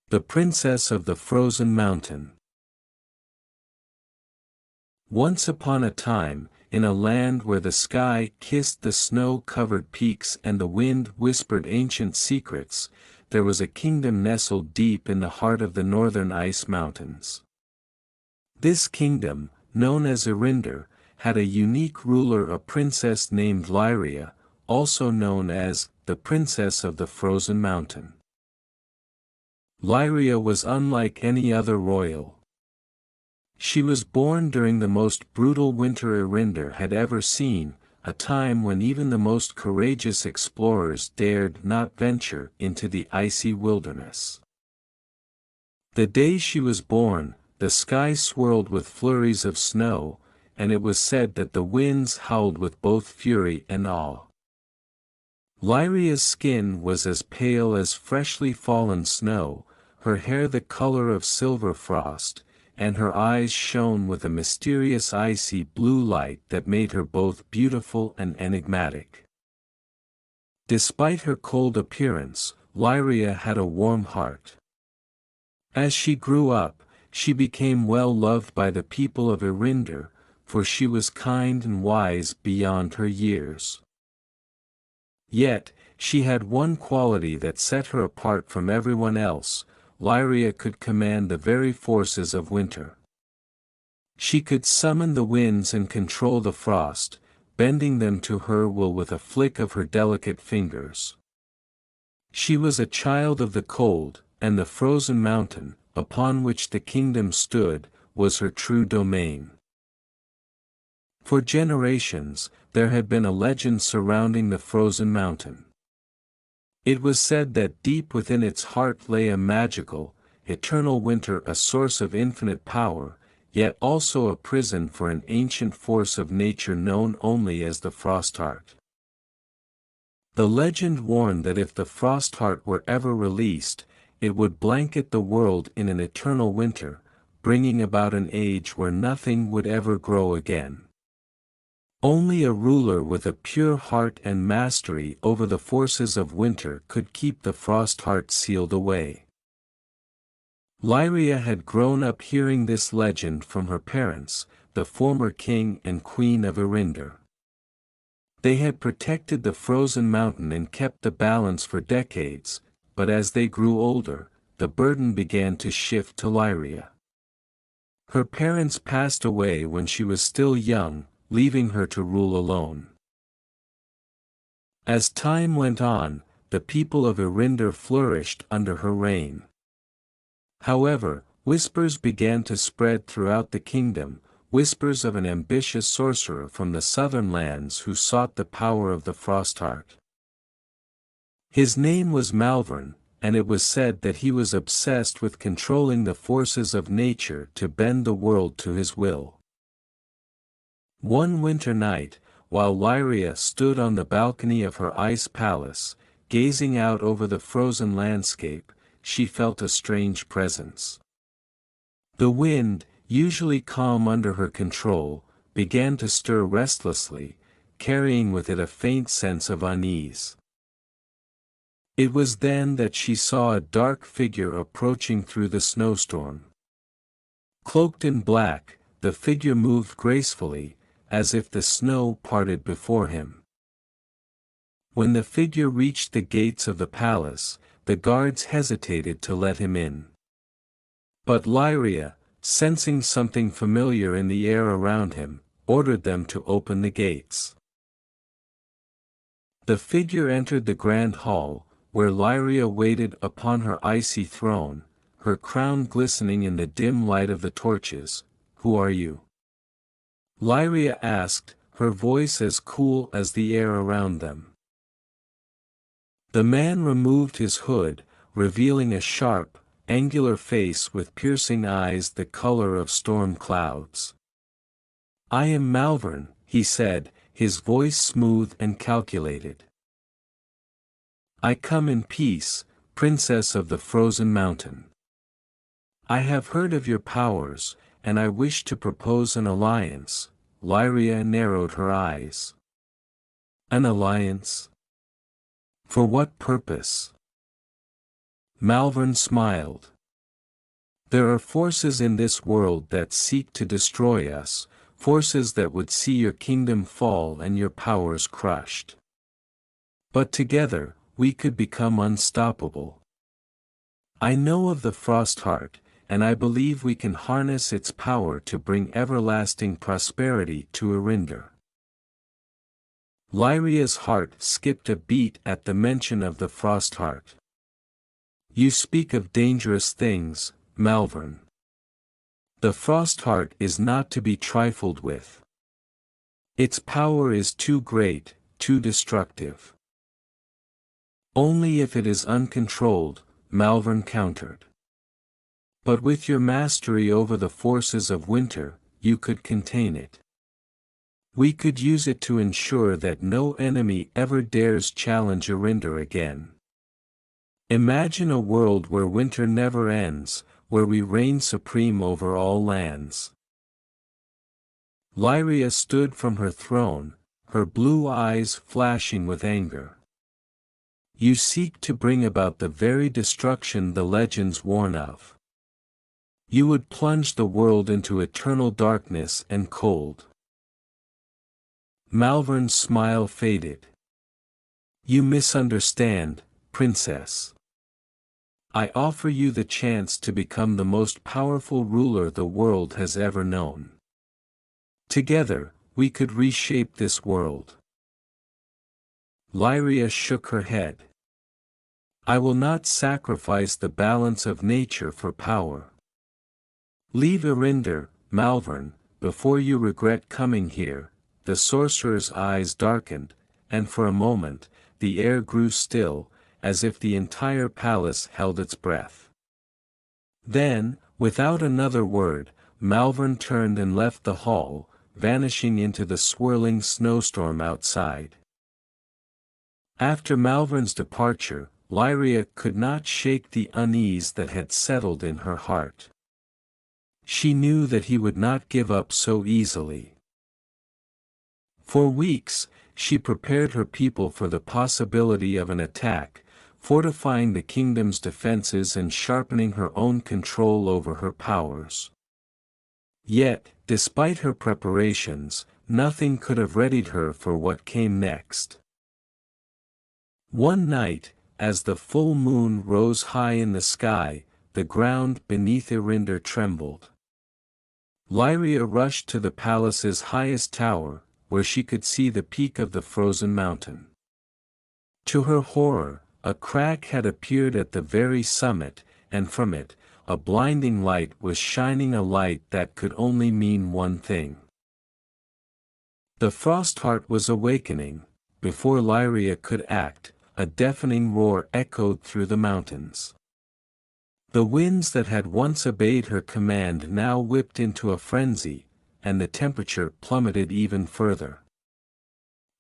The Princess of the Frozen Mountain. Once upon a time, in a land where the sky kissed the snow-covered peaks and the wind whispered ancient secrets, there was a kingdom nestled deep in the heart of the northern ice mountains. This kingdom, known as Eryndor, had a unique ruler, a princess named Lyria, also known as the Princess of the Frozen Mountain. Lyria was unlike any other royal. She was born during the most brutal winter Eryndor had ever seen, a time when even the most courageous explorers dared not venture into the icy wilderness. The day she was born, the sky swirled with flurries of snow, and it was said that the winds howled with both fury and awe. Lyria's skin was as pale as freshly fallen snow, her hair the color of silver frost, and her eyes shone with a mysterious icy blue light that made her both beautiful and enigmatic. Despite her cold appearance, Lyria had a warm heart. As she grew up, she became well loved by the people of Eryndor, for she was kind and wise beyond her years. Yet, she had one quality that set her apart from everyone else: Lyria could command the very forces of winter. She could summon the winds and control the frost, bending them to her will with a flick of her delicate fingers. She was a child of the cold, and the frozen mountain, upon which the kingdom stood, was her true domain. For generations, there had been a legend surrounding the frozen mountain. It was said that deep within its heart lay a magical, eternal winter, a source of infinite power, yet also a prison for an ancient force of nature known only as the Frostheart. The legend warned that if the Frostheart were ever released, it would blanket the world in an eternal winter, bringing about an age where nothing would ever grow again. Only a ruler with a pure heart and mastery over the forces of winter could keep the Frostheart sealed away. Lyria had grown up hearing this legend from her parents, the former king and queen of Eryndor. They had protected the frozen mountain and kept the balance for decades, but as they grew older, the burden began to shift to Lyria. Her parents passed away when she was still young, leaving her to rule alone. As time went on, the people of Eryndor flourished under her reign. However, whispers began to spread throughout the kingdom, whispers of an ambitious sorcerer from the southern lands who sought the power of the Frostheart. His name was Malvern, and it was said that he was obsessed with controlling the forces of nature to bend the world to his will. One winter night, while Lyria stood on the balcony of her ice palace, gazing out over the frozen landscape, she felt a strange presence. The wind, usually calm under her control, began to stir restlessly, carrying with it a faint sense of unease. It was then that she saw a dark figure approaching through the snowstorm. Cloaked in black, the figure moved gracefully, as if the snow parted before him. When the figure reached the gates of the palace, the guards hesitated to let him in. But Lyria, sensing something familiar in the air around him, ordered them to open the gates. The figure entered the grand hall, where Lyria waited upon her icy throne, her crown glistening in the dim light of the torches. "Who are you?" Lyria asked, her voice as cool as the air around them. The man removed his hood, revealing a sharp, angular face with piercing eyes the color of storm clouds. "I am Malvern," he said, his voice smooth and calculated. "I come in peace, Princess of the Frozen Mountain. I have heard of your powers, and I wish to propose an alliance." Lyria narrowed her eyes. "An alliance? For what purpose?" Malvern smiled. There are forces in this world that seek to destroy us, forces that would see your kingdom fall and your powers crushed. But together, we could become unstoppable. I know of the frost heart, and I believe we can harness its power to bring everlasting prosperity to Eryndor. Lyria's heart skipped a beat at the mention of the frost heart. You speak of dangerous things, Malvern. The frost heart is not to be trifled with. Its power is too great, too destructive. Only if it is uncontrolled, Malvern countered. But with your mastery over the forces of winter, you could contain it. We could use it to ensure that no enemy ever dares challenge Eryndor again. Imagine a world where winter never ends, where we reign supreme over all lands. Lyria stood from her throne, her blue eyes flashing with anger. You seek to bring about the very destruction the legends warn of. You would plunge the world into eternal darkness and cold. Malvern's smile faded. You misunderstand, Princess. I offer you the chance to become the most powerful ruler the world has ever known. Together, we could reshape this world. Lyria shook her head. I will not sacrifice the balance of nature for power. Leave Eryndor, Malvern, before you regret coming here. The sorcerer's eyes darkened, and for a moment, the air grew still, as if the entire palace held its breath. Then, without another word, Malvern turned and left the hall, vanishing into the swirling snowstorm outside. After Malvern's departure, Lyria could not shake the unease that had settled in her heart. She knew that he would not give up so easily. For weeks, she prepared her people for the possibility of an attack, fortifying the kingdom's defenses and sharpening her own control over her powers. Yet, despite her preparations, nothing could have readied her for what came next. One night, as the full moon rose high in the sky, the ground beneath Eryndor trembled. Lyria rushed to the palace's highest tower, where she could see the peak of the frozen mountain. To her horror, a crack had appeared at the very summit, and from it, a blinding light was shining, a light that could only mean one thing. The frost heart was awakening. Before Lyria could act, a deafening roar echoed through the mountains. The winds that had once obeyed her command now whipped into a frenzy, and the temperature plummeted even further.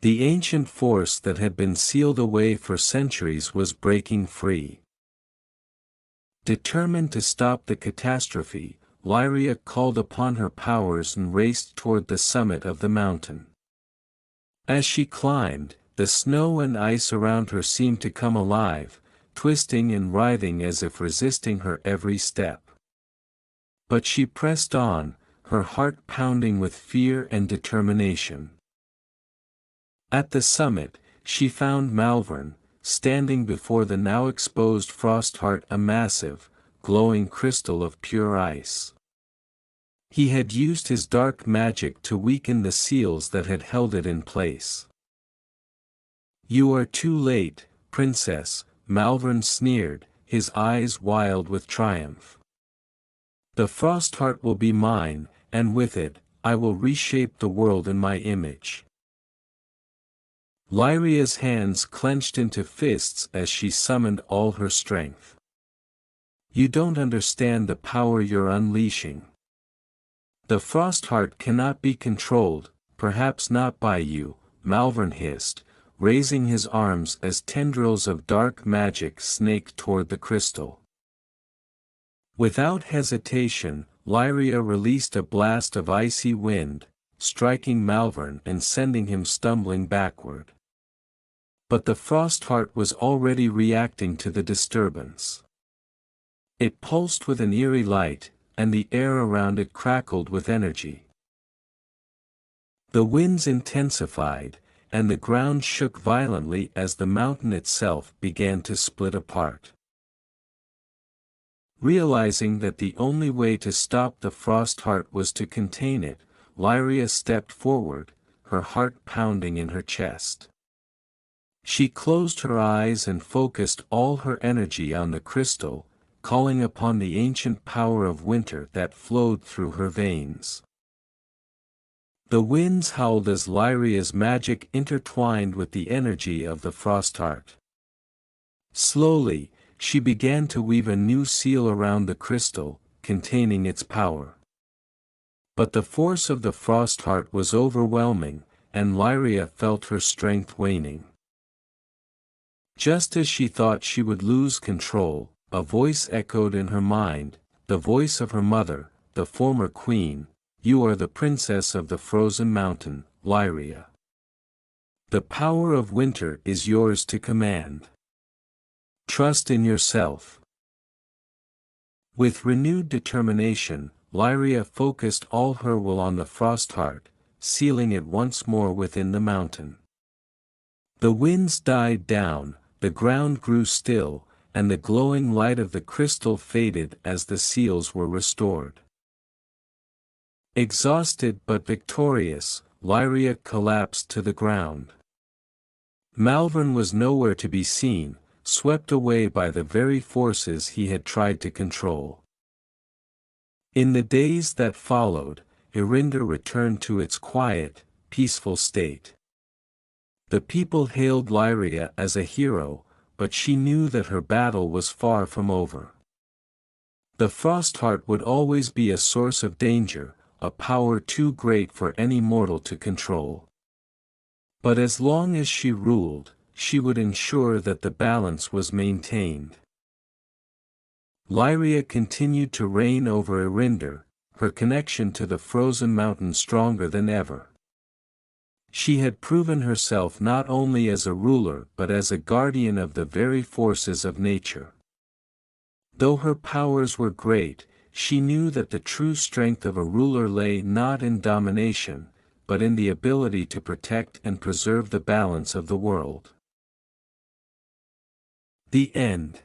The ancient force that had been sealed away for centuries was breaking free. Determined to stop the catastrophe, Lyria called upon her powers and raced toward the summit of the mountain. As she climbed, the snow and ice around her seemed to come alive, twisting and writhing as if resisting her every step. But she pressed on, her heart pounding with fear and determination. At the summit, she found Malvern, standing before the now exposed frost heart, a massive, glowing crystal of pure ice. He had used his dark magic to weaken the seals that had held it in place. You are too late, Princess, Malvern sneered, his eyes wild with triumph. The frost heart will be mine, and with it, I will reshape the world in my image. Lyria's hands clenched into fists as she summoned all her strength. You don't understand the power you're unleashing. The frost heart cannot be controlled, perhaps not by you, Malvern hissed, raising his arms as tendrils of dark magic snaked toward the crystal. Without hesitation, Lyria released a blast of icy wind, striking Malvern and sending him stumbling backward. But the frost heart was already reacting to the disturbance. It pulsed with an eerie light, and the air around it crackled with energy. The winds intensified, and the ground shook violently as the mountain itself began to split apart. Realizing that the only way to stop the frost heart was to contain it, Lyria stepped forward, her heart pounding in her chest. She closed her eyes and focused all her energy on the crystal, calling upon the ancient power of winter that flowed through her veins. The winds howled as Lyria's magic intertwined with the energy of the frost heart. Slowly, she began to weave a new seal around the crystal, containing its power. But the force of the frost heart was overwhelming, and Lyria felt her strength waning. Just as she thought she would lose control, a voice echoed in her mind, the voice of her mother, the former queen. "You are the princess of the frozen mountain, Lyria. The power of winter is yours to command. Trust in yourself." With renewed determination, Lyria focused all her will on the frost heart, sealing it once more within the mountain. The winds died down, the ground grew still, and the glowing light of the crystal faded as the seals were restored. Exhausted but victorious, Lyria collapsed to the ground. Malvern was nowhere to be seen, swept away by the very forces he had tried to control. In the days that followed, Eryndor returned to its quiet, peaceful state. The people hailed Lyria as a hero, but she knew that her battle was far from over. The frost heart would always be a source of danger, a power too great for any mortal to control. But as long as she ruled, she would ensure that the balance was maintained. Lyria continued to reign over Eryndor, her connection to the frozen mountain stronger than ever. She had proven herself not only as a ruler but as a guardian of the very forces of nature. Though her powers were great, she knew that the true strength of a ruler lay not in domination, but in the ability to protect and preserve the balance of the world. The end.